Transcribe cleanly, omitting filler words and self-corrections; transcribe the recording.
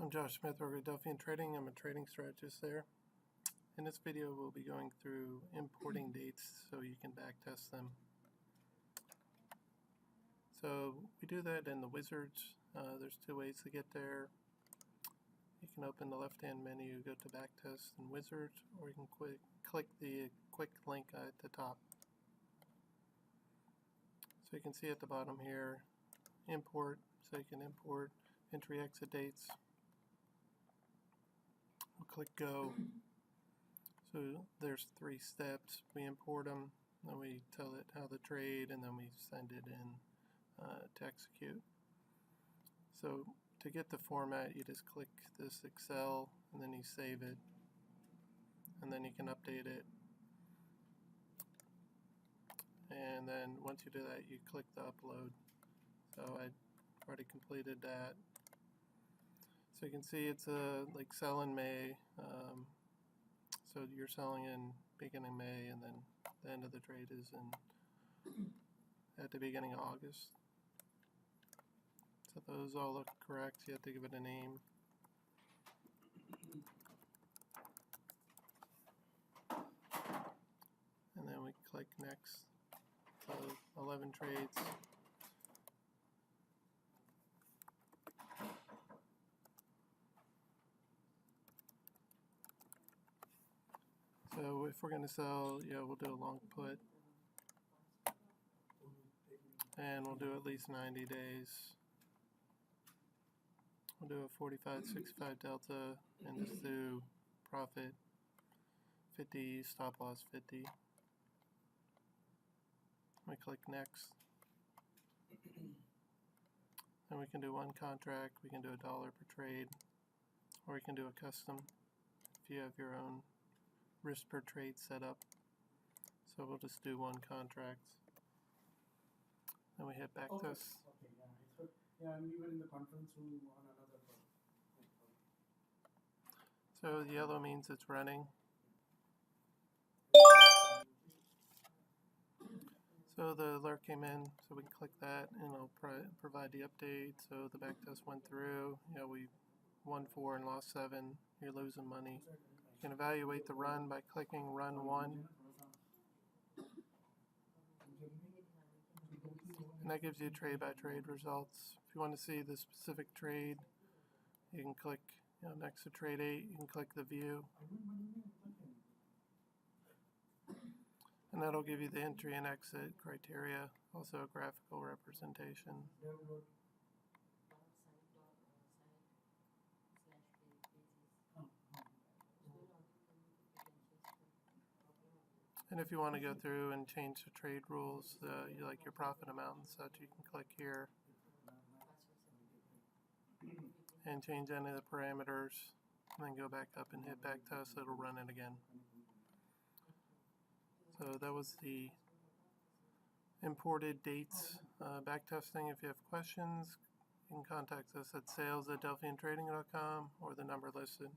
I'm Josh Smith over at Delphian Trading. I'm a trading strategist there. In this video, we'll be going through importing dates so you can backtest them. So we do that in the wizards. There's two ways to get there. You can open the left-hand menu, go to Backtest and Wizards, or you can click the quick link at the top. So you can see at the bottom here, import, so you can import entry-exit dates. We'll click Go. So there's 3 steps. We import them, then we tell it how to trade, and then we send it in to execute. So to get the format, you just click this Excel, and then you save it, and then you can update it. And then once you do that, you click the upload. So I already completed that. So you can see it's like sell in May. So you're selling in beginning May, and then the end of the trade is at the beginning of August. So those all look correct. You have to give it a name. And then we click next. So 11 trades. So if we're going to sell, we'll do a long put. And we'll do at least 90 days. We'll do a 45-65 delta and just do profit 50, stop loss 50. We click next. And we can do one contract, we can do $1 per trade, or we can do a custom if you have your own risk per trade set up. So we'll just do one contract. Then we hit backtest. Okay, yeah, and we were in the conference room on another call. So the yellow means it's running. So the alert came in, so we can click that and it'll provide the update. So the backtest went through. We won 4 and lost 7. You're losing money. You can evaluate the run by clicking Run 1. And that gives you trade-by-trade results. If you want to see the specific trade, you can click next to Trade 8, you can click the View. And that'll give you the entry and exit criteria, also a graphical representation. And if you want to go through and change the trade rules, you like your profit amount and such, you can click here and change any of the parameters, and then go back up and hit backtest, it'll run it again. So that was the imported dates backtesting. If you have questions, you can contact us at sales@delphiantrading.com or the number listed.